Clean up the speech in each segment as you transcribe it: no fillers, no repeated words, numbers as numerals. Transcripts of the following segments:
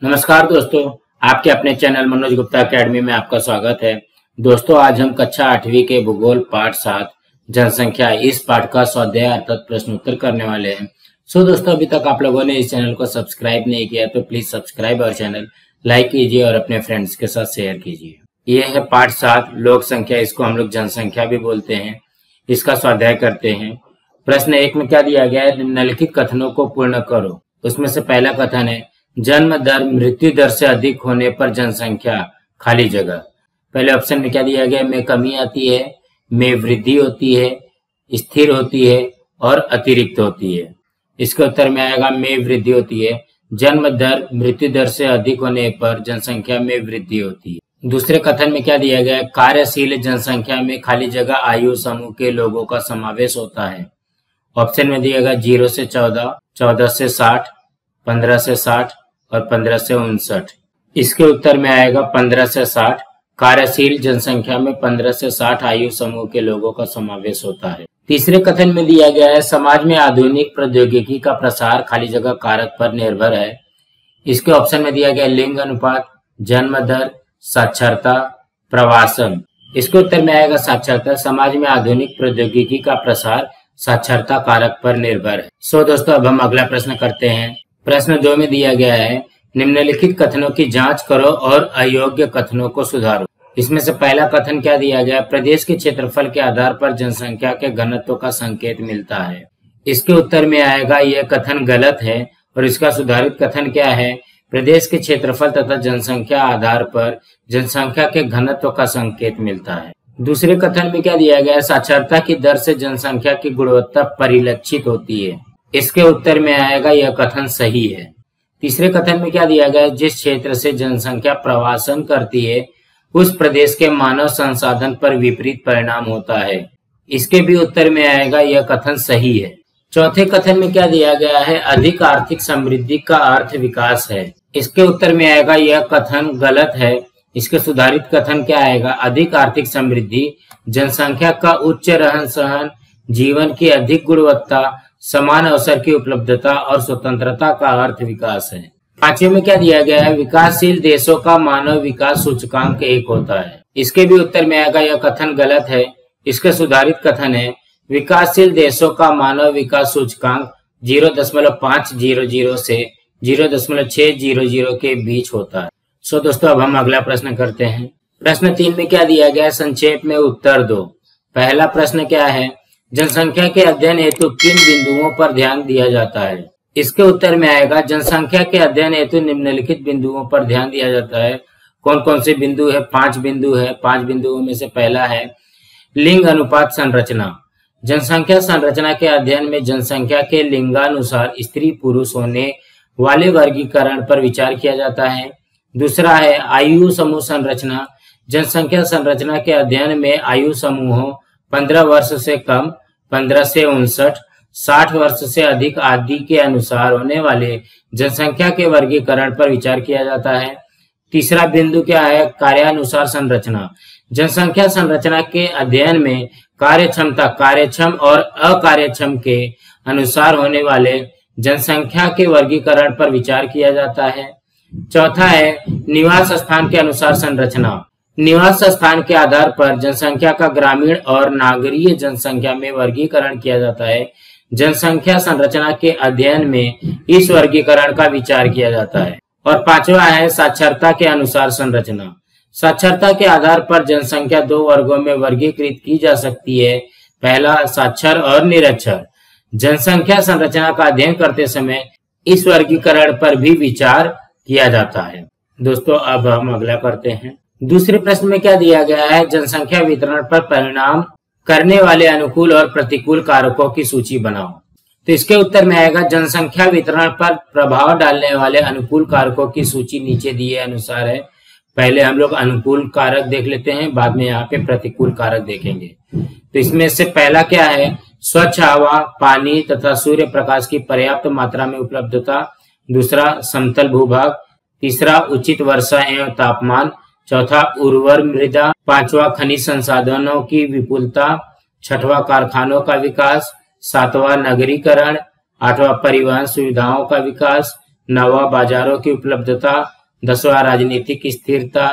नमस्कार दोस्तों, आपके अपने चैनल मनोज गुप्ता एकेडमी में आपका स्वागत है। दोस्तों, आज हम कक्षा 8वीं के भूगोल पाठ 7 जनसंख्या इस पाठ का स्वाध्याय अर्थात प्रश्न उत्तर करने वाले हैं। दोस्तों, अभी तक आप लोगों ने इस चैनल को सब्सक्राइब नहीं किया तो प्लीज सब्सक्राइब और चैनल लाइक कीजिए और अपने फ्रेंड्स के साथ शेयर कीजिए। ये है पाठ 7 लोक संख्या, इसको हम लोग जनसंख्या भी बोलते हैं। इसका स्वाध्याय करते हैं। प्रश्न 1 में क्या दिया गया है, निम्नलिखित कथनों को पूर्ण करो। उसमें से पहला कथन है, जन्म दर मृत्यु दर से अधिक होने पर जनसंख्या खाली जगह। पहले ऑप्शन में क्या दिया गया, में कमी आती है, में वृद्धि होती है, स्थिर होती है और अतिरिक्त होती है। इसके उत्तर में आएगा में वृद्धि होती है। जन्म दर मृत्यु दर से अधिक होने पर जनसंख्या में वृद्धि होती है। दूसरे कथन में क्या दिया गया है, कार्यशील जनसंख्या में खाली जगह आयु समूह के लोगों का समावेश होता है। ऑप्शन में दिएगा 0 से 14, 14 से 60, 15 से 60 और 15 से 59। इसके उत्तर में आएगा 15 से 60। कार्यशील जनसंख्या में 15 से 60 आयु समूह के लोगों का समावेश होता है। तीसरे कथन में दिया गया है, समाज में आधुनिक प्रौद्योगिकी का प्रसार खाली जगह कारक पर निर्भर है। इसके ऑप्शन में दिया गया लिंग अनुपात, जन्म दर, साक्षरता, प्रवासन। इसके उत्तर में आएगा साक्षरता। समाज में आधुनिक प्रौद्योगिकी का प्रसार साक्षरता कारक पर निर्भर है। दोस्तों, अब हम अगला प्रश्न करते हैं। प्रश्न 2 में दिया गया है, निम्नलिखित कथनों की जांच करो और अयोग्य कथनों को सुधारो। इसमें से पहला कथन क्या दिया गया, प्रदेश के क्षेत्रफल के आधार पर जनसंख्या के घनत्व का संकेत मिलता है। इसके उत्तर में आएगा यह कथन गलत है और इसका सुधारित कथन क्या है, प्रदेश के क्षेत्रफल तथा जनसंख्या आधार पर जनसंख्या के घनत्व का संकेत मिलता है। दूसरे कथन में क्या दिया गया, साक्षरता की दर से जनसंख्या की गुणवत्ता परिलक्षित होती है। इसके उत्तर में आएगा यह कथन सही है। तीसरे कथन में क्या दिया गया, जिस क्षेत्र से जनसंख्या प्रवासन करती है उस प्रदेश के मानव संसाधन पर विपरीत परिणाम होता है। इसके भी उत्तर में आएगा यह कथन सही है। चौथे कथन में क्या दिया गया है, अधिक आर्थिक समृद्धि का अर्थ विकास है। इसके उत्तर में आएगा यह कथन गलत है। इसके सुधारित कथन क्या आएगा, अधिक आर्थिक समृद्धि जनसंख्या का उच्च रहन सहन, जीवन की अधिक गुणवत्ता, समान अवसर की उपलब्धता और स्वतंत्रता का अर्थ विकास है। पांचवें में क्या दिया गया है, विकासशील देशों का मानव विकास सूचकांक 1 होता है। इसके भी उत्तर में आएगा यह कथन गलत है। इसके सुधारित कथन है, विकासशील देशों का मानव विकास सूचकांक 0.500 से 0.600 के बीच होता है। दोस्तों, अब हम अगला प्रश्न करते हैं। प्रश्न 3 में क्या दिया गया है, संक्षेप में उत्तर दो। पहला प्रश्न क्या है, जनसंख्या के अध्ययन हेतु किन बिंदुओं पर ध्यान दिया जाता है। इसके उत्तर में आएगा, जनसंख्या के अध्ययन हेतु निम्नलिखित बिंदुओं पर ध्यान दिया जाता है। कौन कौन से बिंदु है, 5 बिंदु है। 5 बिंदुओं में से पहला है लिंग अनुपात संरचना। जनसंख्या संरचना के अध्ययन में जनसंख्या के लिंगानुसार स्त्री पुरुष होने वाले वर्गीकरण पर विचार किया जाता है। दूसरा है आयु समूह संरचना। जनसंख्या संरचना के अध्ययन में आयु समूहों 15 वर्ष से कम, 15 से 59, 60 वर्ष से अधिक आदि के अनुसार होने वाले जनसंख्या के वर्गीकरण पर विचार किया जाता है। तीसरा बिंदु क्या है, कार्यानुसार संरचना। जनसंख्या संरचना के अध्ययन में कार्य क्षमता, कार्यक्षम और अकार्यक्षम के अनुसार होने वाले जनसंख्या के वर्गीकरण पर विचार किया जाता है। चौथा है निवास स्थान के अनुसार संरचना। निवास स्थान के आधार पर जनसंख्या का ग्रामीण और नागरीय जनसंख्या में वर्गीकरण किया जाता है। जनसंख्या संरचना के अध्ययन में इस वर्गीकरण का विचार किया जाता है। और पांचवा है साक्षरता के अनुसार संरचना। साक्षरता के आधार पर जनसंख्या 2 वर्गों में वर्गीकृत की जा सकती है। पहला साक्षर और निरक्षर। जनसंख्या संरचना का अध्ययन करते समय इस वर्गीकरण पर भी विचार किया जाता है। दोस्तों, अब हम अगला करते हैं। दूसरे प्रश्न में क्या दिया गया है, जनसंख्या वितरण पर परिणाम करने वाले अनुकूल और प्रतिकूल कारकों की सूची बनाओ। तो इसके उत्तर में आएगा, जनसंख्या वितरण पर प्रभाव डालने वाले अनुकूल कारकों की सूची नीचे दिए अनुसार है। पहले हम लोग अनुकूल कारक देख लेते हैं, बाद में यहाँ पे प्रतिकूल कारक देखेंगे। तो इसमें से पहला क्या है, स्वच्छ हवा, पानी तथा सूर्य प्रकाश की पर्याप्त मात्रा में उपलब्धता। दूसरा समतल भूभाग। तीसरा उचित वर्षा एवं तापमान। चौथा उर्वर मृदा। पांचवा खनिज संसाधनों की विपुलता। छठवां कारखानों का विकास। सातवां नगरीकरण, आठवां परिवहन सुविधाओं का विकास, नौवां बाजारों की उपलब्धता, 10वां राजनीतिक स्थिरता,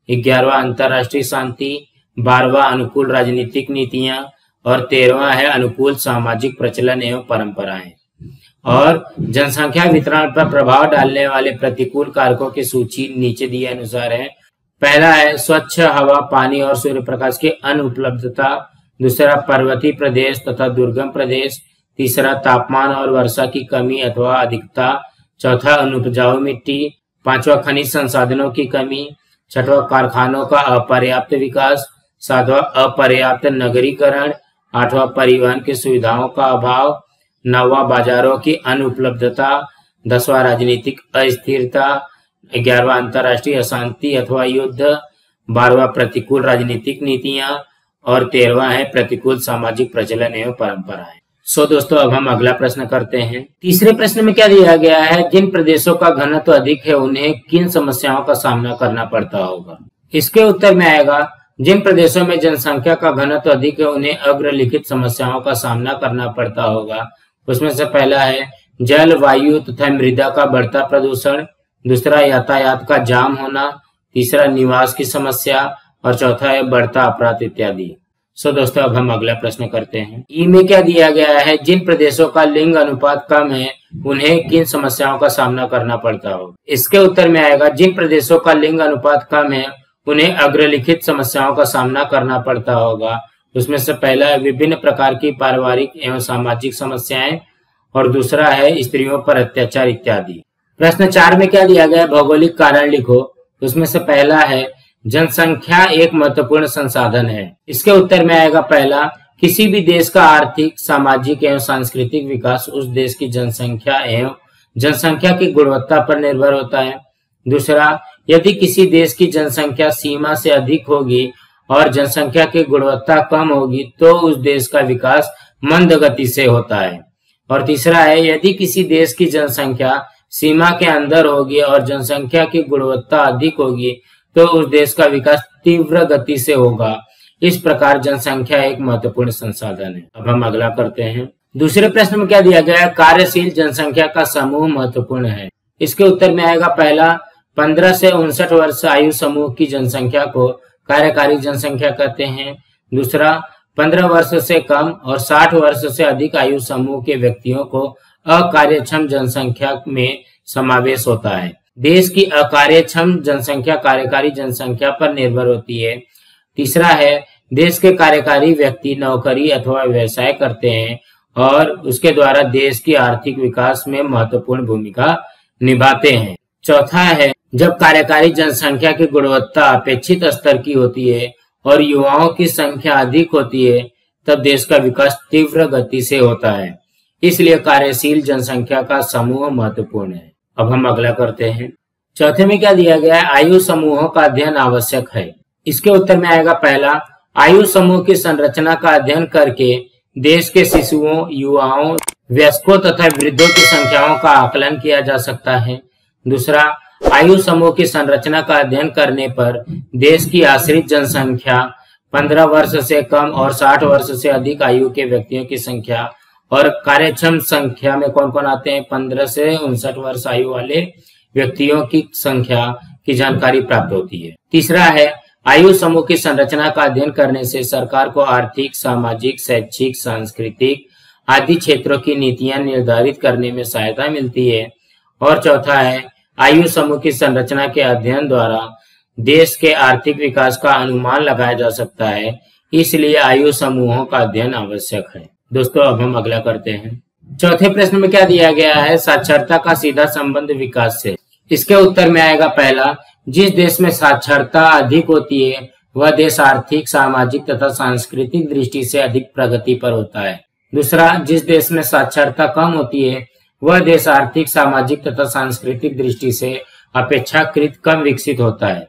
11वां अंतर्राष्ट्रीय शांति, 12वां अनुकूल राजनीतिक नीतियां और 13वां है अनुकूल सामाजिक प्रचलन एवं परंपराएं। और जनसंख्या वितरण पर प्रभाव डालने वाले प्रतिकूल कारकों की सूची नीचे दिए अनुसार है। पहला है स्वच्छ हवा, पानी और सूर्य प्रकाश की अनुपलब्धता। दूसरा पर्वतीय प्रदेश तथा दुर्गम प्रदेश। तीसरा तापमान और वर्षा की कमी अथवा अधिकता। चौथा अनुपजाऊ मिट्टी। पांचवा खनिज संसाधनों की कमी। छठवां कारखानों का अपर्याप्त विकास। सातवां अपर्याप्त नगरीकरण। आठवां परिवहन की सुविधाओं का अभाव। नौवां बाजारों की अनुपलब्धता। 10वां राजनीतिक अस्थिरता। 11वां अंतर्राष्ट्रीय अशांति अथवा युद्ध। 12वां प्रतिकूल राजनीतिक नीतियां और 13वां है प्रतिकूल सामाजिक प्रचलन एवं परंपराएं। दोस्तों अब हम अगला प्रश्न करते हैं। तीसरे प्रश्न में क्या दिया गया है, जिन प्रदेशों का घनत्व अधिक है उन्हें किन समस्याओं का सामना करना पड़ता होगा। इसके उत्तर में आएगा जिन प्रदेशों में जनसंख्या का घनत्व अधिक है उन्हें अग्रलिखित समस्याओं का सामना करना पड़ता होगा। उसमें से पहला है जल, वायु तथा मृदा का बढ़ता प्रदूषण। दूसरा यातायात का जाम होना। तीसरा निवास की समस्या और चौथा है बढ़ता अपराध इत्यादि। दोस्तों अब हम अगला प्रश्न करते हैं। ई में क्या दिया गया है, जिन प्रदेशों का लिंग अनुपात कम है उन्हें किन समस्याओं का सामना करना पड़ता हो। इसके उत्तर में आएगा जिन प्रदेशों का लिंग अनुपात कम है उन्हें अग्रलिखित समस्याओं का सामना करना पड़ता होगा। उसमें से पहला है विभिन्न प्रकार की पारिवारिक एवं सामाजिक समस्याएं और दूसरा है स्त्रियों पर अत्याचार इत्यादि। प्रश्न 4 में क्या दिया गया, भौगोलिक कारण लिखो। उसमें से पहला है जनसंख्या एक महत्वपूर्ण संसाधन है। इसके उत्तर में आएगा पहला, किसी भी देश का आर्थिक, सामाजिक एवं सांस्कृतिक विकास उस देश की जनसंख्या एवं जनसंख्या की गुणवत्ता पर निर्भर होता है। दूसरा, यदि किसी देश की जनसंख्या सीमा से अधिक होगी और जनसंख्या की गुणवत्ता कम होगी तो उस देश का विकास मंद गति से होता है। और तीसरा है, यदि किसी देश की जनसंख्या सीमा के अंदर होगी और जनसंख्या की गुणवत्ता अधिक होगी तो उस देश का विकास तीव्र गति से होगा। इस प्रकार जनसंख्या एक महत्वपूर्ण संसाधन है। अब हम अगला करते हैं। दूसरे प्रश्न में क्या दिया गया है, कार्यशील जनसंख्या का समूह महत्वपूर्ण है। इसके उत्तर में आएगा पहला, 15 से 59 वर्ष आयु समूह की जनसंख्या को कार्यकारी जनसंख्या कहते हैं। दूसरा, 15 वर्ष से कम और 60 वर्ष से अधिक आयु समूह के व्यक्तियों को अकार्यक्षम जनसंख्या में समावेश होता है। देश की अकार्यक्षम जनसंख्या कार्यकारी जनसंख्या पर निर्भर होती है। तीसरा है, देश के कार्यकारी व्यक्ति नौकरी अथवा व्यवसाय करते हैं और उसके द्वारा देश की आर्थिक विकास में महत्वपूर्ण भूमिका निभाते हैं। चौथा है, जब कार्यकारी जनसंख्या की गुणवत्ता अपेक्षित स्तर की होती है और युवाओं की संख्या अधिक होती है तब देश का विकास तीव्र गति से होता है। इसलिए कार्यशील जनसंख्या का समूह महत्वपूर्ण है। अब हम अगला करते हैं। चौथे में क्या दिया गया है, आयु समूहों का अध्ययन आवश्यक है। इसके उत्तर में आएगा पहला, आयु समूह की संरचना का अध्ययन करके देश के शिशुओं, युवाओं, वयस्कों तथा वृद्धों की संख्याओं का आकलन किया जा सकता है। दूसरा, आयु समूह की संरचना का अध्ययन करने पर देश की आश्रित जनसंख्या, 15 वर्ष से कम और 60 वर्ष से अधिक आयु के व्यक्तियों की संख्या और कार्यक्षम संख्या में कौन कौन आते हैं, 15 से 59 वर्ष आयु वाले व्यक्तियों की संख्या की जानकारी प्राप्त होती है। तीसरा है, आयु समूह की संरचना का अध्ययन करने से सरकार को आर्थिक, सामाजिक, शैक्षिक, सांस्कृतिक आदि क्षेत्रों की नीतियां निर्धारित करने में सहायता मिलती है। और चौथा है, आयु समूह की संरचना के अध्ययन द्वारा देश के आर्थिक विकास का अनुमान लगाया जा सकता है। इसलिए आयु समूहों का अध्ययन आवश्यक है। दोस्तों अब हम अगला करते हैं। चौथे प्रश्न में क्या दिया गया है, साक्षरता का सीधा संबंध विकास से। इसके उत्तर में आएगा पहला, जिस देश में साक्षरता अधिक होती है वह देश आर्थिक, सामाजिक तथा सांस्कृतिक दृष्टि से अधिक प्रगति पर होता है। दूसरा, जिस देश में साक्षरता कम होती है वह देश आर्थिक, सामाजिक तथा सांस्कृतिक दृष्टि से अपेक्षाकृत कम विकसित होता है।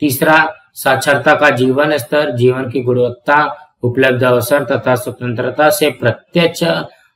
तीसरा, साक्षरता का जीवन स्तर, जीवन की गुणवत्ता, उपलब्ध अवसर तथा स्वतंत्रता से प्रत्यक्ष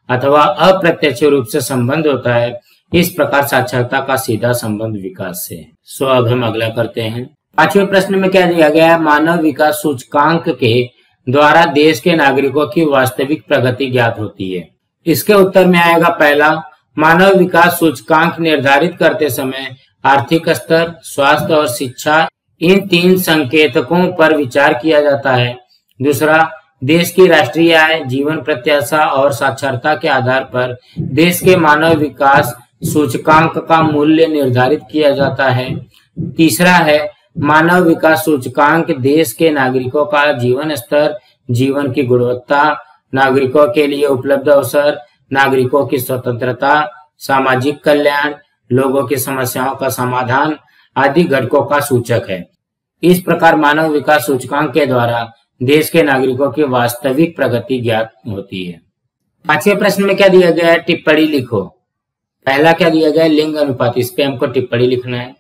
अथवा अप्रत्यक्ष रूप से संबंध होता है। इस प्रकार साक्षरता का सीधा संबंध विकास से है। अब हम अगला करते हैं। पांचवें प्रश्न में क्या दिया गया है, मानव विकास सूचकांक के द्वारा देश के नागरिकों की वास्तविक प्रगति ज्ञात होती है। इसके उत्तर में आएगा पहला, मानव विकास सूचकांक निर्धारित करते समय आर्थिक स्तर, स्वास्थ्य और शिक्षा इन 3 संकेतकों पर विचार किया जाता है। दूसरा, देश की राष्ट्रीय आय, जीवन प्रत्याशा और साक्षरता के आधार पर देश के मानव विकास सूचकांक का मूल्य निर्धारित किया जाता है। तीसरा है, मानव विकास सूचकांक देश के नागरिकों का जीवन स्तर, जीवन की गुणवत्ता, नागरिकों के लिए उपलब्ध अवसर, नागरिकों की स्वतंत्रता, सामाजिक कल्याण, लोगों की समस्याओं का समाधान आदि घटकों का सूचक है। इस प्रकार मानव विकास सूचकांक के द्वारा देश के नागरिकों की वास्तविक प्रगति ज्ञात होती है। 5वें प्रश्न में क्या दिया गया है, टिप्पणी लिखो। पहला क्या दिया गया है, लिंग अनुपात, इस पे हमको टिप्पणी लिखना है।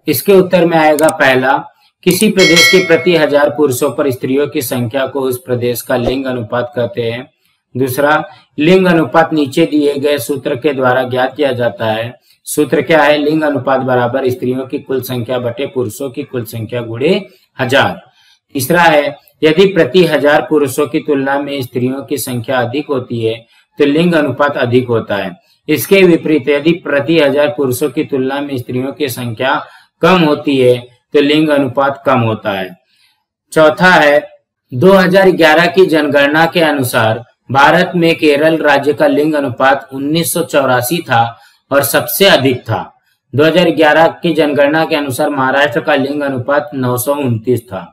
इसके उत्तर में आएगा पहला, किसी प्रदेश के प्रति 1000 पुरुषों पर स्त्रियों की संख्या को उस प्रदेश का लिंग अनुपात कहते हैं। दूसरा, लिंग अनुपात नीचे दिए गए सूत्र के द्वारा ज्ञात किया जाता है। सूत्र क्या है, लिंग अनुपात बराबर स्त्रियों की कुल संख्या बटे पुरुषों की कुल संख्या गुणे 1000। तीसरा है, यदि प्रति 1000 पुरुषों की तुलना में स्त्रियों की संख्या अधिक होती है तो लिंग अनुपात अधिक होता है। इसके विपरीत यदि प्रति 1000 पुरुषों की तुलना में स्त्रियों की संख्या कम होती है तो लिंग अनुपात कम होता है। चौथा है, 2011 की जनगणना के अनुसार भारत में केरल राज्य का लिंग अनुपात 1984 था और सबसे अधिक था। 2011 की जनगणना के अनुसार महाराष्ट्र का लिंग अनुपात 929 था।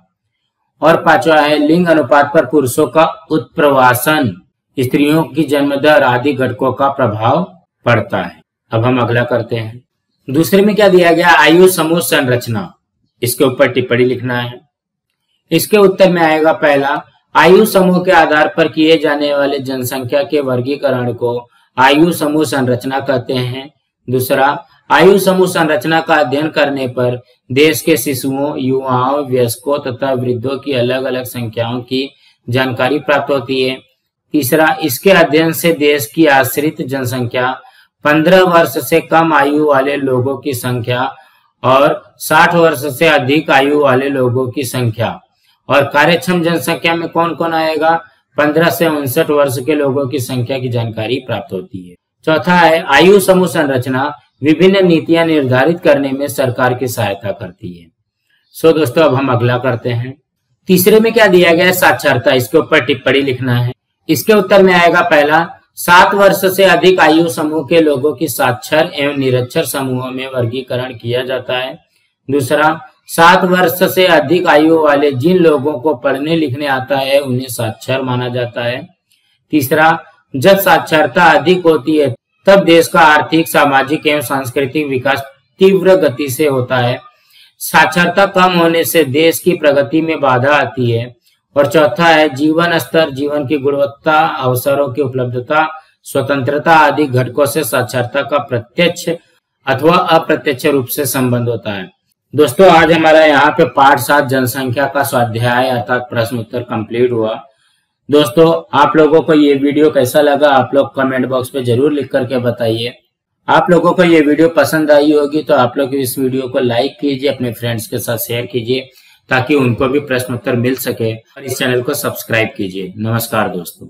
और पांचवा है, लिंग अनुपात पर पुरुषों का उत्प्रवासन, स्त्रियों की जन्म दर आदि घटकों का प्रभाव पड़ता है। अब हम अगला करते हैं। दूसरे में क्या दिया गया, आयु समूह संरचना, इसके ऊपर टिप्पणी लिखना है। इसके उत्तर में आएगा पहला, आयु समूह के आधार पर किए जाने वाले जनसंख्या के वर्गीकरण को आयु समूह संरचना कहते हैं। दूसरा, आयु समूह संरचना का अध्ययन करने पर देश के शिशुओं, युवाओं, वयस्कों तथा वृद्धों की अलग अलग संख्याओं की जानकारी प्राप्त होती है। तीसरा, इसके अध्ययन से देश की आश्रित जनसंख्या, 15 वर्ष से कम आयु वाले लोगों की संख्या और 60 वर्ष से अधिक आयु वाले लोगों की संख्या और कार्यक्षम जनसंख्या में कौन कौन आएगा, 15 से 59 वर्ष के लोगों की संख्या की जानकारी प्राप्त होती है। चौथा है, आयु समूह संरचना विभिन्न नीतियां निर्धारित करने में सरकार की सहायता करती है। दोस्तों अब हम अगला करते हैं। तीसरे में क्या दिया गया है, साक्षरता, इसके ऊपर टिप्पणी लिखना है। इसके उत्तर में आएगा पहला, 7 वर्ष से अधिक आयु समूह के लोगों की साक्षर एवं निरक्षर समूहों में वर्गीकरण किया जाता है। दूसरा, 7 वर्ष से अधिक आयु वाले जिन लोगों को पढ़ने लिखने आता है उन्हें साक्षर माना जाता है। तीसरा, जब साक्षरता अधिक होती है तब देश का आर्थिक, सामाजिक एवं सांस्कृतिक विकास तीव्र गति से होता है। साक्षरता कम होने से देश की प्रगति में बाधा आती है। और चौथा है, जीवन स्तर, जीवन की गुणवत्ता, अवसरों की उपलब्धता, स्वतंत्रता आदि घटकों से साक्षरता का प्रत्यक्ष अथवा अप्रत्यक्ष रूप से संबंध होता है। दोस्तों आज हमारा यहाँ पे पाठ 7 जनसंख्या का स्वाध्याय अर्थात प्रश्न उत्तर कंप्लीट हुआ। दोस्तों आप लोगों को ये वीडियो कैसा लगा आप लोग कमेंट बॉक्स पे जरूर लिख करके बताइए। आप लोगों को ये वीडियो पसंद आई होगी तो आप लोग इस वीडियो को लाइक कीजिए, अपने फ्रेंड्स के साथ शेयर कीजिए ताकि उनको भी प्रश्न उत्तर मिल सके और इस चैनल को सब्सक्राइब कीजिए। नमस्कार दोस्तों।